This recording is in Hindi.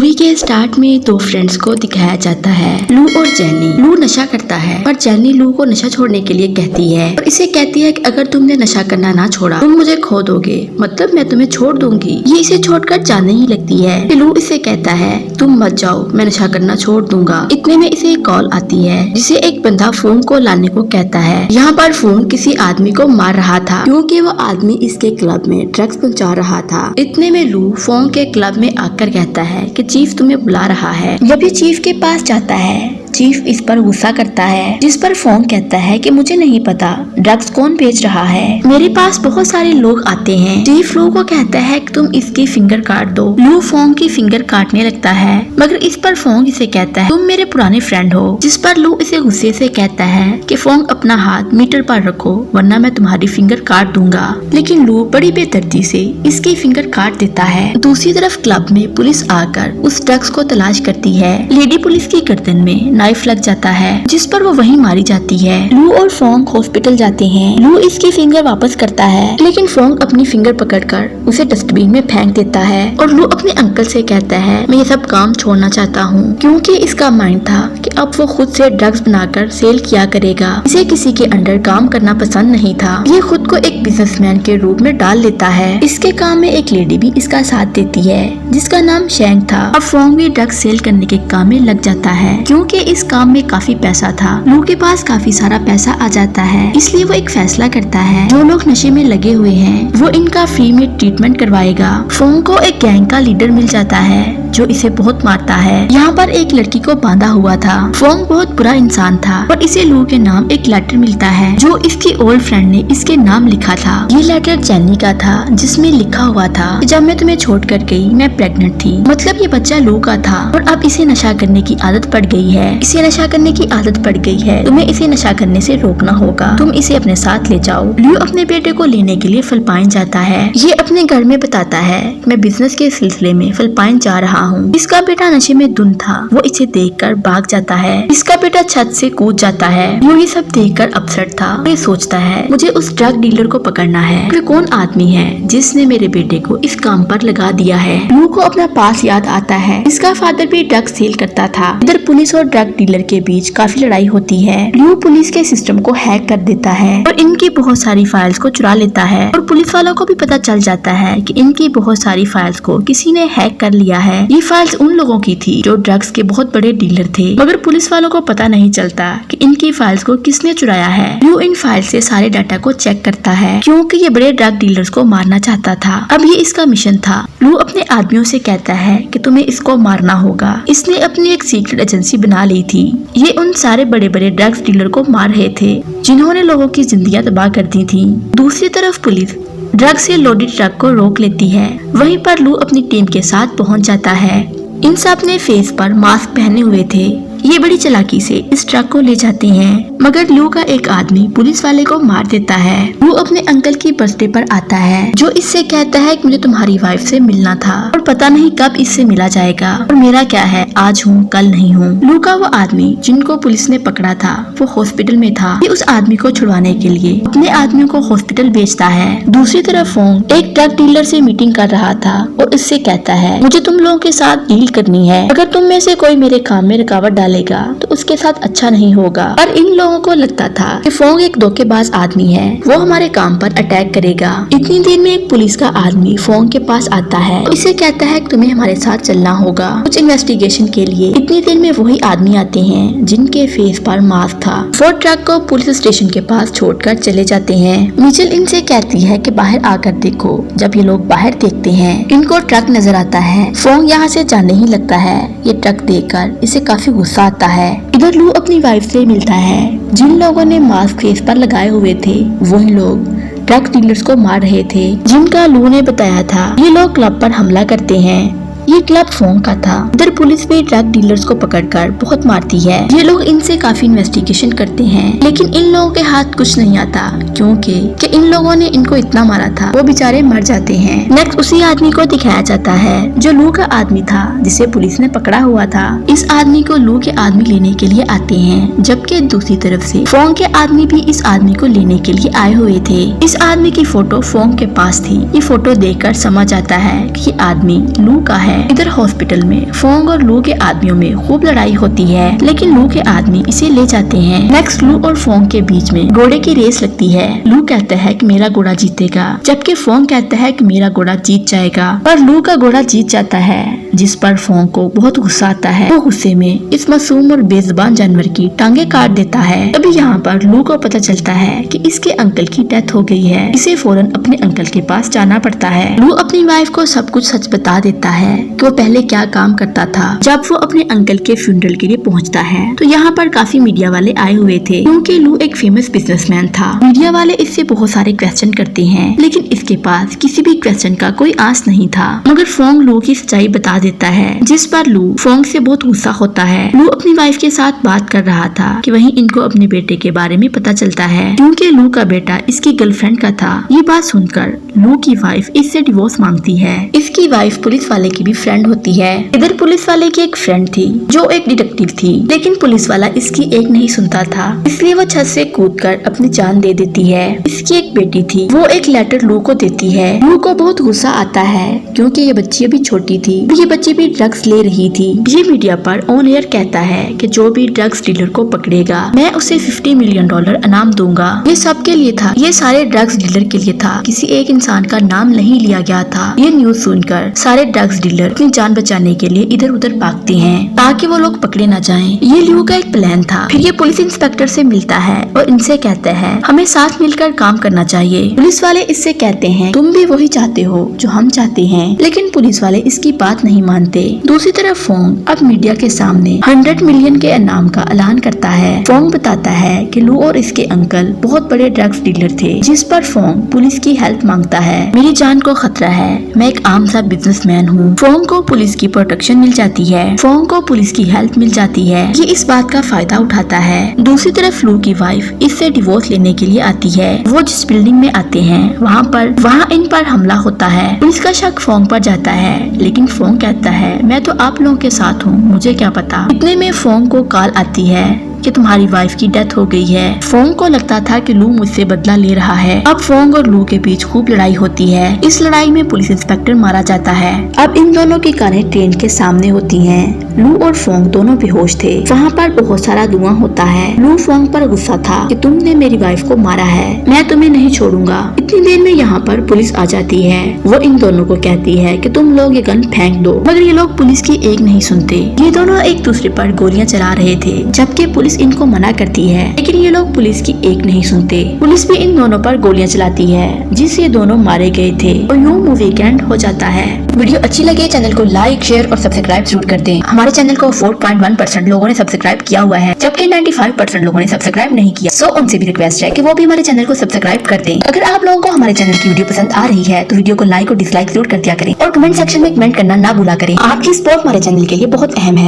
मूवी के स्टार्ट में दो फ्रेंड्स को दिखाया जाता है, लू और जेनी। लू नशा करता है पर जेनी लू को नशा छोड़ने के लिए कहती है और इसे कहती है कि अगर तुमने नशा करना ना छोड़ा तुम मुझे खो दोगे, मतलब मैं तुम्हें छोड़ दूंगी। ये इसे छोड़कर जाने ही लगती है। लू इसे कहता है तुम मत जाओ, मैं नशा करना छोड़ दूंगा। इतने में इसे एक कॉल आती है जिसे एक बंदा फोन को लाने को कहता है। यहाँ पर फोन किसी आदमी को मार रहा था क्योंकि वो आदमी इसके क्लब में ड्रग्स पहुंचा रहा था। इतने में लू फोन के क्लब में आकर कहता है कि चीफ तुम्हें बुला रहा है। जब ये चीफ के पास जाता है, चीफ इस पर गुस्सा करता है, जिस पर फोन कहता है कि मुझे नहीं पता ड्रग्स कौन बेच रहा है, मेरे पास बहुत सारे लोग आते हैं। चीफ लू को कहता है कि तुम इसकी फिंगर काट दो। लू फोन की फिंगर काटने लगता है मगर इस पर फोन इसे कहता है तुम मेरे पुराने फ्रेंड हो, जिस पर लू इसे गुस्से से कहता है कि फोन अपना हाथ मीटर पर रखो वरना मैं तुम्हारी फिंगर काट दूंगा। लेकिन लू बड़ी बेदर्दी से इसकी फिंगर काट देता है। दूसरी तरफ क्लब में पुलिस आकर उस ड्रग्स को तलाश करती है। लेडी पुलिस की गर्दन में नाइफ लग जाता है जिस पर वो वहीं मारी जाती है। लू और फोंग हॉस्पिटल जाते हैं। लू इसकी फिंगर वापस करता है लेकिन फोंग अपनी फिंगर पकड़कर उसे डस्टबिन में फेंक देता है और लू अपने अंकल से कहता है मैं ये सब काम छोड़ना चाहता हूँ, क्योंकि इसका माइंड था कि अब वो खुद से ड्रग्स बनाकर सेल किया करेगा। इसे किसी के अंडर काम करना पसंद नहीं था। ये खुद को एक बिजनेसमैन के रूप में डाल लेता है। इसके काम में एक लेडी भी इसका साथ देती है जिसका नाम शेंग था। अब फोंग भी ड्रग्स सेल करने के काम में लग जाता है क्योंकि इस काम में काफी पैसा था। लू के पास काफी सारा पैसा आ जाता है, इसलिए वो एक फैसला करता है जो लोग नशे में लगे हुए हैं वो इनका फ्री में ट्रीटमेंट करवाएगा। फोंग को एक गैंग का लीडर मिल जाता है जो इसे बहुत मारता है। यहाँ पर एक लड़की को बांधा हुआ था। फोंग बहुत बुरा इंसान था और इसे लू के नाम एक लेटर मिलता है जो इसकी ओल्ड फ्रेंड ने इसके नाम लिखा था। ये लेटर जेनी का था जिसमें लिखा हुआ था जब मैं तुम्हें छोड़ कर गई मैं प्रेग्नेंट थी। मतलब ये बच्चा लू का था और अब इसे नशा करने की आदत पड़ गई है। इसे नशा करने की आदत पड़ गई है, तुम्हें इसे नशा करने से रोकना होगा, तुम इसे अपने साथ ले जाओ। लू अपने बेटे को लेने के लिए फिलिपाइन जाता है। ये अपने घर में बताता है मैं बिजनेस के सिलसिले में फिलिपाइन जा रहा हूँ। इसका बेटा नशे में धुन था, वो इसे देखकर भाग जाता है। इसका बेटा छत से कूद जाता है। लू ये सब देखकर अपसेट था। ये सोचता है मुझे उस ड्रग डीलर को पकड़ना है। वे कौन आदमी है जिसने मेरे बेटे को इस काम पर लगा दिया है। लू को अपना पास याद आता है। इसका फादर भी ड्रग सेल करता था। इधर पुलिस और ड्रग डीलर के बीच काफी लड़ाई होती है। लू पुलिस के सिस्टम को हैक कर देता है और इनकी बहुत सारी फाइल्स को चुरा लेता है और पुलिस वालों को भी पता चल जाता है कि इनकी बहुत सारी फाइल्स को किसी ने हैक कर लिया है। ये फाइल्स उन लोगों की थी जो ड्रग्स के बहुत बड़े डीलर थे, मगर पुलिस वालों को पता नहीं चलता कि इनकी फाइल्स को किसने चुराया है। लू इन फाइल से सारे डाटा को चेक करता है क्योंकि ये बड़े ड्रग डीलर्स को मारना चाहता था। अब ये इसका मिशन था। लू अपने आदमियों से कहता है कि तुम्हें इसको मारना होगा। इसने अपनी एक सीक्रेट एजेंसी बना ली थी। ये उन सारे बड़े बड़े ड्रग्स डीलर को मार रहे थे जिन्होंने लोगों की जिंदगियां तबाह कर दी थी। दूसरी तरफ पुलिस ड्रग से लोडेड ट्रक को रोक लेती है। वहीं पर लू अपनी टीम के साथ पहुंच जाता है। इन सब ने फेस पर मास्क पहने हुए थे। ये बड़ी चालाकी से इस ट्रक को ले जाते हैं मगर लू का एक आदमी पुलिस वाले को मार देता है। लू अपने अंकल की बर्थडे पर आता है जो इससे कहता है कि मुझे तुम्हारी वाइफ से मिलना था और पता नहीं कब इससे मिला जाएगा और मेरा क्या है, आज हूँ कल नहीं हूँ। लू का वो आदमी जिनको पुलिस ने पकड़ा था वो हॉस्पिटल में था। ये उस आदमी को छुड़वाने के लिए अपने आदमियों को हॉस्पिटल भेजता है। दूसरी तरफ फोंग एक ड्रग डीलर से मीटिंग कर रहा था और इससे कहता है मुझे तुम लोगों के साथ डील करनी है। अगर तुम में से कोई मेरे काम में रुकावट डालेगा तो उसके साथ अच्छा नहीं होगा। पर इन लोगों को लगता था कि फोंग एक धोखेबाज आदमी है, वो हमारे काम पर अटैक करेगा। इतनी देर में एक पुलिस का आदमी फोंग के पास आता है, इसे कहता है कि तुम्हें हमारे साथ चलना होगा कुछ इन्वेस्टिगेशन के लिए। इतनी देर में वही आदमी आते हैं जिनके फेस पर मास्क था। फोर्ड ट्रक को पुलिस स्टेशन के पास छोड़कर चले जाते हैं। मिचेल इनसे कहती है कि बाहर आकर देखो। जब ये लोग बाहर देखते हैं इनको ट्रक नजर आता है। फोंग यहाँ से जाने ही लगता है। ये ट्रक देखकर इसे काफी गुस्सा आता है। इधर लू अपनी वाइफ से मिलता है। जिन लोगों ने मास्क फेस पर लगाए हुए थे वही लोग ड्रग डीलर्स को मार रहे थे जिनका लू ने बताया था। ये लोग क्लब पर हमला करते हैं। ये क्लब फोंग का था। इधर पुलिस भी ड्रग डीलर्स को पकड़कर बहुत मारती है। ये लोग इनसे काफी इन्वेस्टिगेशन करते हैं लेकिन इन लोगों के हाथ कुछ नहीं आता क्योंकि इन लोगों ने इनको इतना मारा था वो बेचारे मर जाते हैं। नेक्स्ट उसी आदमी को दिखाया जाता है जो लू का आदमी था जिसे पुलिस ने पकड़ा हुआ था। इस आदमी को लू के आदमी लेने के लिए आते हैं जबकि दूसरी तरफ से फोंग के आदमी भी इस आदमी को लेने के लिए आए हुए थे। इस आदमी की फोटो फोंग के पास थी। ये फोटो देखकर समझ आता है कि ये आदमी लू का है। है। इधर हॉस्पिटल में फोंग और लू के आदमियों में खूब लड़ाई होती है, लेकिन लू के आदमी इसे ले जाते हैं। नेक्स्ट लू और फोंग के बीच में घोड़े की रेस लगती है। लू कहता है कि मेरा घोड़ा जीतेगा, जबकि फोंग कहता है कि मेरा घोड़ा जीत जाएगा, पर लू का घोड़ा जीत जाता है, जिस पर फोंग को बहुत गुस्सा आता है। वो गुस्से में इस मासूम और बेजुबान जानवर की टांगे काट देता है। तभी यहाँ पर लू को पता चलता है कि इसके अंकल की डेथ हो गई है। इसे फौरन अपने अंकल के पास जाना पड़ता है। लू अपनी वाइफ को सब कुछ सच बता देता है कि वो पहले क्या काम करता था। जब वो अपने अंकल के फ्यूनरल के लिए पहुँचता है तो यहाँ पर काफी मीडिया वाले आए हुए थे, क्योंकि लू एक फेमस बिजनेसमैन था। मीडिया वाले इससे बहुत सारे क्वेश्चन करते हैं, लेकिन इसके पास किसी भी क्वेश्चन का कोई आंसर नहीं था। मगर फोंग लू की सच्चाई बता देता है, जिस पर लू फोंग से बहुत गुस्सा होता है। लू अपनी वाइफ के साथ बात कर रहा था कि वहीं इनको अपने बेटे के बारे में पता चलता है, क्योंकि लू का बेटा इसकी गर्लफ्रेंड का था। ये बात सुनकर लू की वाइफ इससे डिवोर्स मांगती है। इसकी वाइफ पुलिस वाले की भी फ्रेंड होती है। इधर पुलिस वाले की एक फ्रेंड थी जो एक डिटेक्टिव थी, लेकिन पुलिस वाला इसकी एक नहीं सुनता था, इसलिए वो छत से कूदकर अपनी जान दे देती है। इसकी एक बेटी थी, वो एक लेटर लू को देती है। लू को बहुत गुस्सा आता है, क्योंकि ये बच्ची अभी छोटी थी, ये बच्ची भी ड्रग्स ले रही थी। ये मीडिया पर ऑन एयर कहता है कि जो भी ड्रग्स डीलर को पकड़ेगा मैं उसे $50 मिलियन इनाम दूंगा। ये सबके लिए था, ये सारे ड्रग्स डीलर के लिए था, किसी एक इंसान का नाम नहीं लिया गया था। ये न्यूज सुनकर सारे ड्रग्स डीलर अपनी जान बचाने के लिए इधर उधर भागते हैं ताकि वो लोग पकड़े ना जाएं। ये लू का एक प्लान था। फिर ये पुलिस इंस्पेक्टर से मिलता है और इनसे कहता है हमें साथ मिलकर काम करना चाहिए। पुलिस वाले इससे कहते हैं तुम भी वही चाहते हो जो हम चाहते हैं, लेकिन पुलिस वाले इसकी बात नहीं मानते। दूसरी तरफ फोंग अब मीडिया के सामने 100 मिलियन के इनाम का ऐलान करता है। फोंग बताता है कि लू और इसके अंकल बहुत बड़े ड्रग्स डीलर थे, जिस पर फोंग पुलिस की हेल्प मांगता है। मेरी जान को खतरा है, मैं एक आम सा बिजनेसमैन हूँ। फोंग को पुलिस की प्रोटेक्शन मिल जाती है, फोंग को पुलिस की हेल्प मिल जाती है। ये इस बात का फायदा उठाता है। दूसरी तरफ लू की वाइफ इससे डिवोर्स लेने के लिए आती है। वो जिस बिल्डिंग में आते हैं वहाँ इन पर हमला होता है। पुलिस का शक फोंग पर जाता है, लेकिन फोंग कहता है मैं तो आप लोगों के साथ हूँ, मुझे क्या पता। इतने में फोंग को कॉल आती है कि तुम्हारी वाइफ की डेथ हो गई है। फोंग को लगता था कि लू मुझसे बदला ले रहा है। अब फोंग और लू के बीच खूब लड़ाई होती है। इस लड़ाई में पुलिस इंस्पेक्टर मारा जाता है। अब इन दोनों की कारें ट्रेन के सामने होती हैं। लू और फोंग दोनों बेहोश थे। वहाँ पर बहुत सारा धुआं होता है। लू फोंग पर गुस्सा था कि तुमने मेरी वाइफ को मारा है, मैं तुम्हें नहीं छोड़ूंगा। इतनी देर में यहाँ पर पुलिस आ जाती है। वो इन दोनों को कहती है कि तुम लोग ये गन फेंक दो, मगर ये लोग पुलिस की एक नहीं सुनते। ये दोनों एक दूसरे पर गोलियां चला रहे थे, जबकि पुलिस इनको मना करती है, लेकिन ये लोग पुलिस की एक नहीं सुनते। पुलिस भी इन दोनों पर गोलियां चलाती है, जिससे ये दोनों मारे गए थे और यूं मूवी का एंड हो जाता है। वीडियो अच्छी लगे चैनल को लाइक, शेयर और सब्सक्राइब जरूर कर दें। हमारे चैनल को 4.1% लोगों ने सब्सक्राइब किया हुआ है, जबकि 95% लोगों ने सब्सक्राइब नहीं किया। सो उनसे भी रिक्वेस्ट है कि वो भी हमारे चैनल को सब्सक्राइब कर दें। अगर आप लोगों को हमारे चैनल की वीडियो पसंद आ रही है तो वीडियो को लाइक और डिसलाइक जरूर कर दिया करें और कमेंट सेक्शन में कमेंट करना ना भूला करें। आपकी सपोर्ट हमारे चैनल के लिए बहुत अहम है।